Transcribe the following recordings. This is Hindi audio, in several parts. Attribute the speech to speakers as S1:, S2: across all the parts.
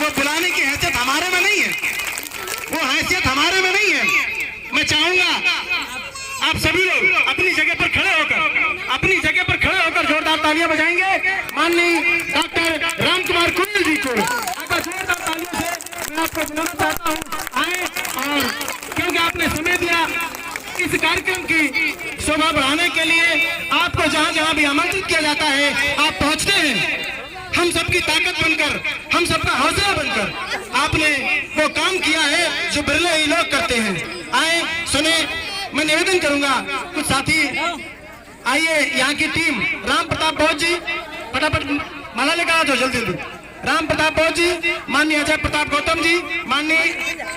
S1: वो बुलाने की हैसियत हमारे में नहीं है, वो हैसियत हमारे में नहीं है। मैं चाहूंगा आप सभी लोग अपनी जगह पर खड़े होकर जोरदार तालियां बजाएंगे माननीय डॉक्टर राम कुमार कुंडल जी को। अगर जोरदार तालियों से मैं आपको बुलाना चाहता हूँ, आए, और क्योंकि आपने समय दिया इस कार्यक्रम की शोभा बढ़ाने के लिए, आपको जहाँ जहाँ भी आमंत्रित किया जाता है आप पहुँचते हैं। हम सबकी ताकत बनकर, हम सबका हौसला बनकर आपने वो काम किया है जो बिरले ही लोग करते हैं। आए, सुने, मैं निवेदन करूंगा कुछ साथी आइए, यहाँ की टीम राम प्रताप बोस जी फटाफट माला लेकर आ जाओ जल्दी जल्दी। राम प्रताप बोस जी, माननीय अजय प्रताप गौतम जी, माननीय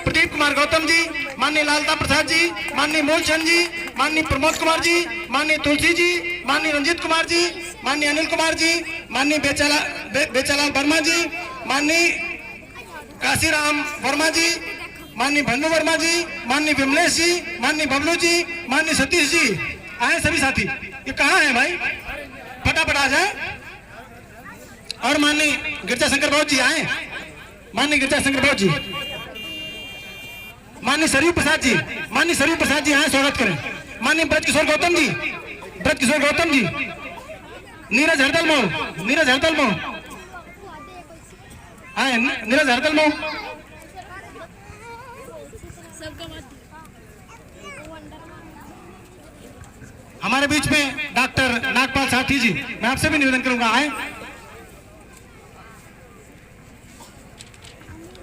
S1: प्रदीप कुमार गौतम जी, माननीय लालता प्रसाद जी, माननीय मूलचंद जी, माननीय प्रमोद कुमार जी, माननीय तुलसी जी, माननीय रंजीत कुमार जी, माननीय अनिल कुमार जी, माननीय बेचालाल वर्मा जी, माननीय काशीराम वर्मा जी, माननीय भन्नू वर्मा जी, माननीय विमलेश जी, माननीय बबलू जी, माननीय सतीश जी। आए सभी साथी, ये कहाँ है भाई, फटाफट आ जाए। और माननीय गिरजा शंकर बहुत जी आए, माननीय गिरजा शंकर बहुत जी, माननीय सरयू प्रसाद जी, माननीय सरयू प्रसाद जी आए, स्वागत करें। माननीय ब्रजकिशोर गौतम जी, ब्रजकिशोर गौतम जी, नीरज हरदल मोह आए, नीरज हरदल मोह। हमारे बीच में डॉक्टर नागपाल साथी जी, मैं आपसे भी निवेदन करूंगा आए।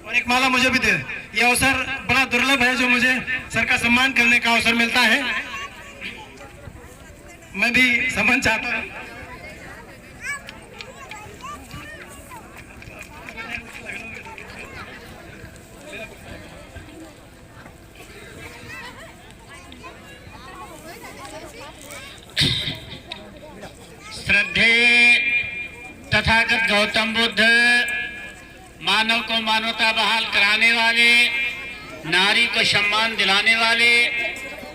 S1: और एक माला मुझे भी दे। ये अवसर बड़ा दुर्लभ है जो मुझे सर का सम्मान करने का अवसर मिलता है, मैं भी सम्मान चाहता हूँ।
S2: श्रद्धेय तथागत गौतम बुद्ध, मानव को मानवता बहाल कराने वाले, नारी को सम्मान दिलाने वाले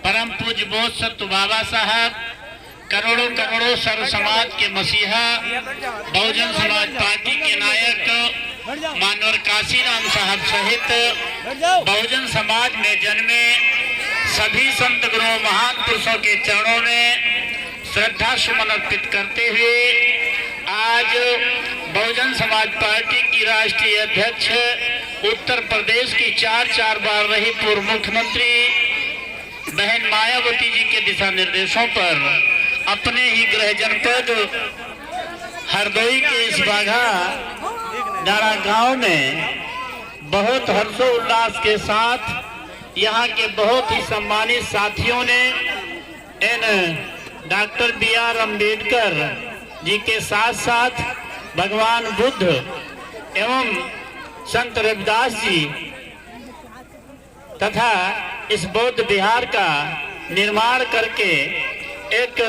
S2: परम पूज्य बोध सत्तू बाबा साहब, करोड़ों करोड़ों सर्व समाज के मसीहा, बहुजन समाज पार्टी के नायक मानवर काशीराम साहब सहित बहुजन समाज में जन्मे सभी संत गुरुओं महान पुरुषों के चरणों में श्रद्धा सुमन अर्पित करते हुए आज बहुजन समाज पार्टी की राष्ट्रीय अध्यक्ष, उत्तर प्रदेश की चार बार रही पूर्व मुख्यमंत्री बहन मायावती जी के दिशा निर्देशों पर अपने ही गृह जनपद हरदोई के इस बाघा डारा गांव में बहुत हर्षोल्लास के साथ यहाँ के बहुत ही सम्मानित साथियों ने in doctor B R. Ambedkar ji के साथ साथ भगवान बुद्ध एवं संत रविदास जी तथा इस बौद्ध विहार का निर्माण करके एक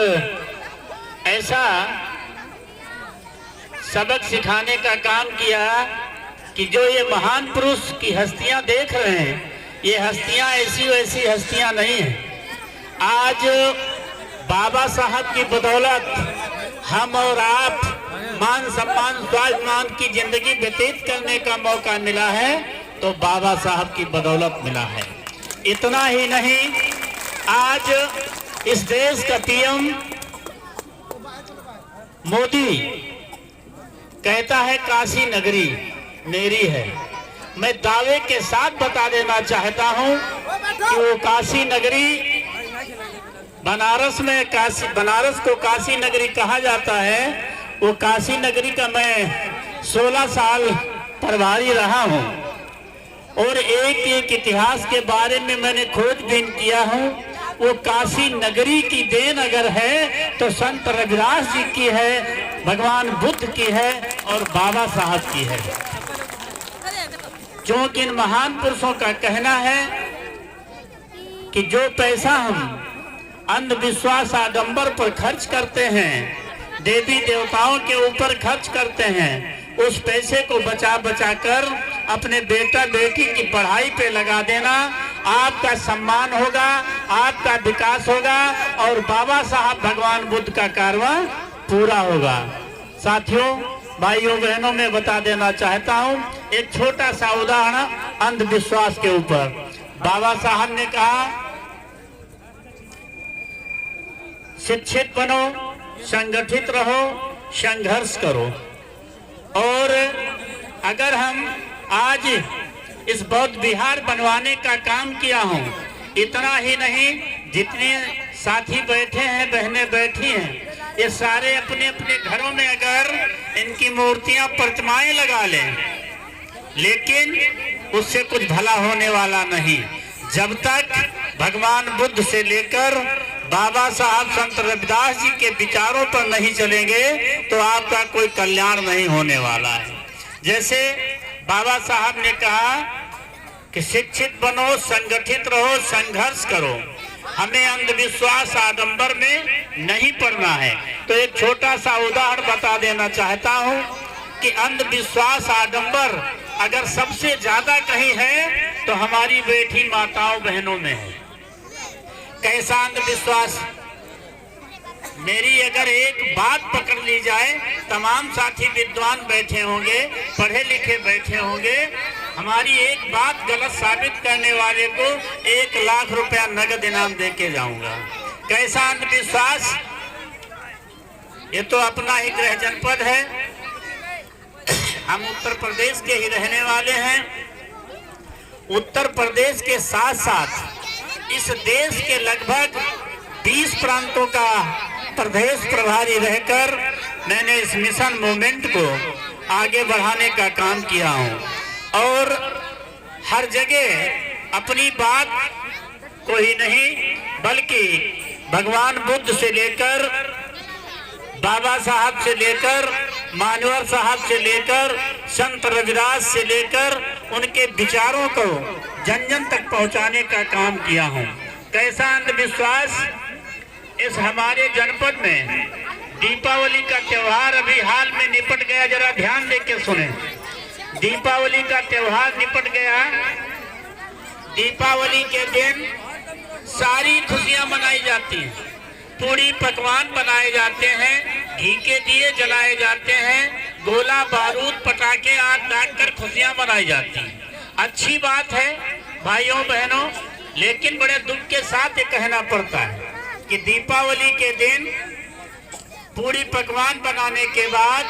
S2: ऐसा सबक सिखाने का काम किया कि जो ये महान पुरुष की हस्तियां देख रहे हैं, ये हस्तियां ऐसी वैसी हस्तियां नहीं हैं। आज बाबा साहब की बदौलत हम और आप मान सम्मान स्वाभिमान की जिंदगी व्यतीत करने का मौका मिला है, तो बाबा साहब की बदौलत मिला है। इतना ही नहीं, आज इस देश का पीएम मोदी कहता है काशी नगरी मेरी है। मैं दावे के साथ बता देना चाहता हूं कि वो काशी नगरी बनारस को काशी नगरी कहा जाता है। वो काशी नगरी का मैं 16 साल प्रभारी रहा हूं और एक इतिहास के बारे में मैंने खोजबीन किया हूं। वो काशी नगरी की देन अगर है तो संत रविदास जी की है, भगवान बुद्ध की है और बाबा साहब की है। क्योंकि इन महान पुरुषों का कहना है कि जो पैसा हम अंधविश्वास आडंबर पर खर्च करते हैं, देवी देवताओं के ऊपर खर्च करते हैं, उस पैसे को बचा बचा कर अपने बेटा बेटी की पढ़ाई पे लगा देना, आपका सम्मान होगा, आपका विकास होगा और बाबा साहब भगवान बुद्ध का कारवां पूरा होगा। साथियों, भाइयों बहनों में बता देना चाहता हूं एक छोटा सा उदाहरण अंधविश्वास के ऊपर। बाबा साहब ने कहा शिक्षित बनो, संगठित रहो, संघर्ष करो। और अगर हम आज इस बौद्ध विहार बनवाने का काम किया हूं, इतना ही नहीं, जितने साथी बैठे हैं, बहनें बैठी हैं, ये सारे अपने अपने घरों में अगर इनकी मूर्तियां, प्रतिमाएं लगा लें, लेकिन उससे कुछ भला होने वाला नहीं। जब तक भगवान बुद्ध से लेकर बाबा साहब संत रविदास जी के विचारों पर नहीं चलेंगे तो आपका कोई कल्याण नहीं होने वाला है। जैसे बाबा साहब ने कहा कि शिक्षित बनो, संगठित रहो, संघर्ष करो। हमें अंधविश्वास, आडंबर में नहीं पड़ना है। तो एक छोटा सा उदाहरण बता देना चाहता हूं कि अंधविश्वास, आडंबर अगर सबसे ज्यादा कहीं है तो हमारी बेटी माताओं बहनों में है। कैसा अंधविश्वास? मेरी अगर एक बात पकड़ ली जाए, तमाम साथी विद्वान बैठे होंगे, पढ़े लिखे बैठे होंगे, हमारी एक बात गलत साबित करने वाले को 1 लाख रुपया नगद इनाम दे के जाऊंगा। कैसा अंधविश्वास? ये तो अपना ही गृह जनपद है, हम उत्तर प्रदेश के ही रहने वाले हैं। उत्तर प्रदेश के साथ साथ इस देश के लगभग 20 प्रांतों का प्रदेश प्रभारी रहकर मैंने इस मिशन मूवमेंट को आगे बढ़ाने का काम किया हूं। और हर जगह अपनी बात को ही नहीं, बल्कि भगवान बुद्ध से लेकर, बाबा साहब से लेकर, मानवर साहब से लेकर, संत रविदास से लेकर उनके विचारों को जन जन तक पहुंचाने का काम किया हूं। कैसा अंधविश्वास? इस हमारे जनपद में दीपावली का त्योहार अभी हाल में निपट गया, जरा ध्यान देके सुने। दीपावली का त्योहार निपट गया। दीपावली के दिन सारी खुशियां मनाई जाती हैं, पूड़ी पकवान बनाए जाते हैं, घी के दिए जलाए जाते हैं, गोला बारूद पटाखे आग दाग कर खुशियां मनाई जाती हैं। अच्छी बात है भाइयों बहनों, लेकिन बड़े दुख के साथ ये कहना पड़ता है कि दीपावली के दिन पूरी पकवान बनाने के बाद,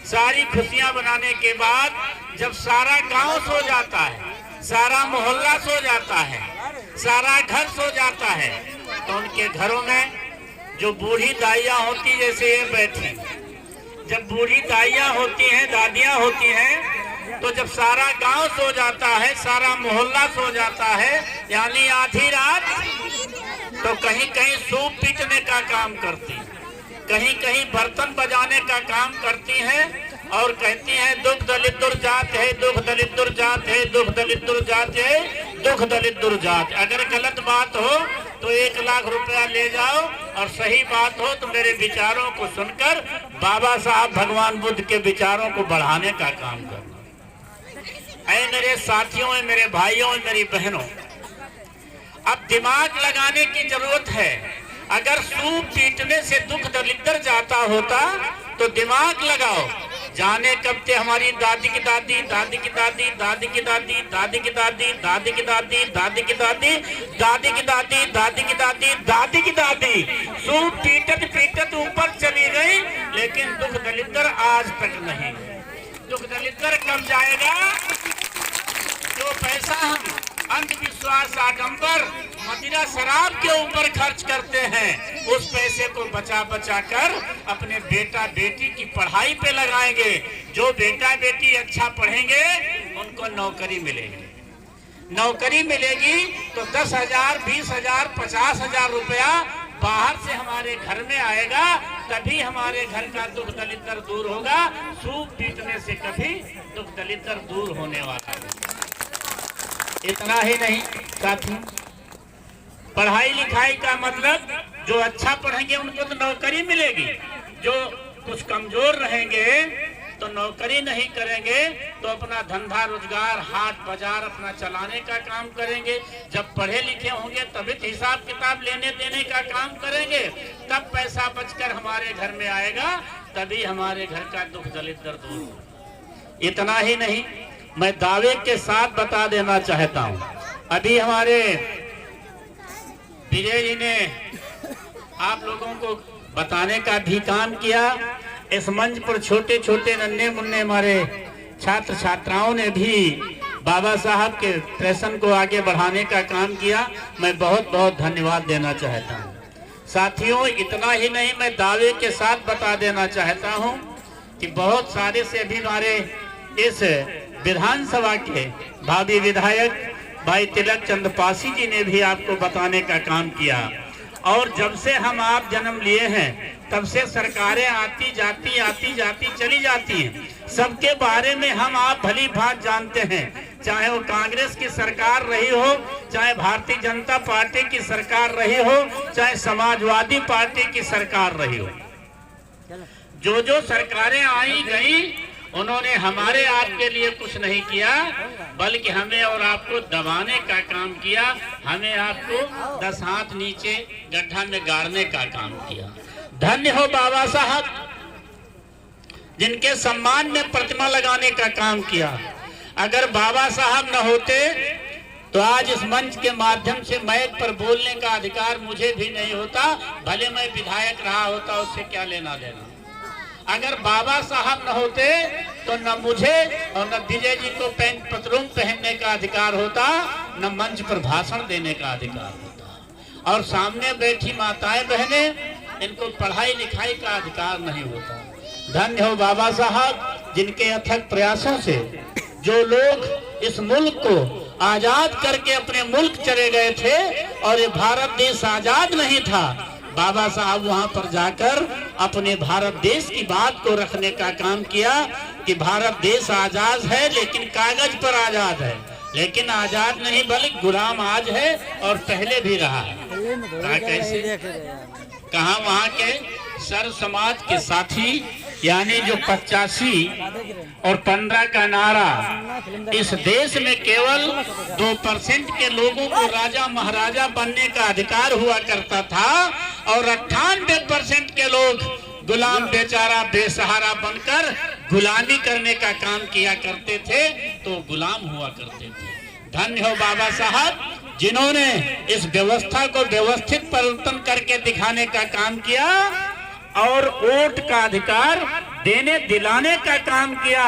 S2: सारी खुशियां बनाने के बाद, जब सारा गांव सो जाता है, सारा मोहल्ला सो जाता है, सारा घर सो जाता है, तो उनके घरों में जो बूढ़ी दाइयां होती, जैसे ये बैठी, जब बूढ़ी दाइयां होती हैं, दादियां होती हैं, तो जब सारा गांव सो जाता है, सारा मोहल्ला सो जाता है, यानी आधी रात, तो कहीं कहीं सूप पीटने का काम करती, कहीं कहीं बर्तन बजाने का काम करती हैं और कहती हैं दुख दलित दुर्जात है, दुख दलित दुर्जात है, दुख दलित दुर्जात है, दुख दलित दुर्जात। अगर गलत बात हो तो 1 लाख रुपया ले जाओ, और सही बात हो तो मेरे विचारों को सुनकर बाबा साहब भगवान बुद्ध के विचारों को बढ़ाने का काम करना। ऐ मेरे साथियों, मेरे भाइयों, मेरी बहनों, अब दिमाग लगाने की जरूरत है। अगर सूप पीटने से दुख दलिद्र जाता होता तो दिमाग लगाओ। जाने कब थे हमारी दादी की दादी, दादी की दादी, दादी की दादी, दादी की दादी, दादी की दादी, दादी की दादी, दादी की दादी, दादी की दादी, दादी की दादी सूप पीटत पीटत ऊपर चली गई, लेकिन दुख दलिद्र आज तक नहीं। दुख दलिद्र कब जाएगा? जो पैसा हम अंधविश्वास, आडंबर, मदिरा, शराब के ऊपर खर्च करते हैं, उस पैसे को बचा बचा कर अपने बेटा बेटी की पढ़ाई पे लगाएंगे। जो बेटा बेटी अच्छा पढ़ेंगे उनको नौकरी मिलेगी। नौकरी मिलेगी तो 10,000, 20,000, 50,000 रुपया बाहर से हमारे घर में आएगा, तभी हमारे घर का दुख दलिद्र दूर होगा। सूप पीटने से कभी दुख दलिद्र दूर होने वाला नहीं। इतना ही नहीं साथियों, पढ़ाई लिखाई का मतलब जो अच्छा पढ़ेंगे उनको तो नौकरी मिलेगी, जो कुछ कमजोर रहेंगे तो नौकरी नहीं करेंगे, तो अपना धंधा रोजगार, हाट बाजार अपना चलाने का काम करेंगे। जब पढ़े लिखे होंगे तभी हिसाब किताब लेने देने का काम करेंगे, तब पैसा बचकर हमारे घर में आएगा। तभी हमारे घर का दुख दलिद्र दूर हो। इतना ही नहीं, मैं दावे के साथ बता देना चाहता हूं, अभी हमारे विजय जी ने आप लोगों को बताने का भी काम किया। इस मंच पर छोटे छोटे नन्हे मुन्ने हमारे छात्र छात्राओं ने भी बाबा साहब के प्रश्न को आगे बढ़ाने का काम किया। मैं बहुत बहुत धन्यवाद देना चाहता हूं। साथियों, इतना ही नहीं, मैं दावे के साथ बता देना चाहता हूं कि बहुत सारे से भी हमारे इस विधानसभा के भावी विधायक भाई तिलक चंद पासी जी ने भी आपको बताने का काम किया। और जब से हम आप जन्म लिए हैं तब से सरकारें आती जाती चली जाती हैं। सबके बारे में हम आप भली भांति जानते हैं, चाहे वो कांग्रेस की सरकार रही हो, चाहे भारतीय जनता पार्टी की सरकार रही हो, चाहे समाजवादी पार्टी की सरकार रही हो। जो जो सरकारें आई गई उन्होंने हमारे आपके लिए कुछ नहीं किया, बल्कि हमें और आपको दबाने का काम किया। हमें आपको 10 हाथ नीचे गड्ढा में गाड़ने का काम किया। धन्य हो बाबा साहब, जिनके सम्मान में प्रतिमा लगाने का काम किया। अगर बाबा साहब न होते तो आज इस मंच के माध्यम से माइक पर बोलने का अधिकार मुझे भी नहीं होता, भले मैं विधायक रहा होता, उससे क्या लेना देना। अगर बाबा साहब न होते तो न मुझे और न विजय जी को पैंट पतलून पहनने का अधिकार होता, न मंच पर भाषण देने का अधिकार होता, और सामने बैठी माताएं बहनें, इनको पढ़ाई लिखाई का अधिकार नहीं होता। धन्य हो बाबा साहब, जिनके अथक प्रयासों से जो लोग इस मुल्क को आजाद करके अपने मुल्क चले गए थे और ये भारत देश आजाद नहीं था, बाबा साहब वहां पर जाकर अपने भारत देश की बात को रखने का काम किया कि भारत देश आजाद है लेकिन कागज पर आजाद है, लेकिन आजाद नहीं बल्कि गुलाम आज है और पहले भी रहा है। कैसे? कहा वहां के सर्व समाज के साथी, यानी जो 85 और 15 का नारा, इस देश में केवल 2% के लोगों को राजा महाराजा बनने का अधिकार हुआ करता था और 98% के लोग गुलाम बेचारा बेसहारा बनकर गुलामी करने का काम किया करते थे, तो गुलाम हुआ करते थे। धन्य हो बाबा साहब, जिन्होंने इस व्यवस्था को व्यवस्थित परिवर्तन करके दिखाने का काम किया और वोट का अधिकार देने दिलाने का काम किया।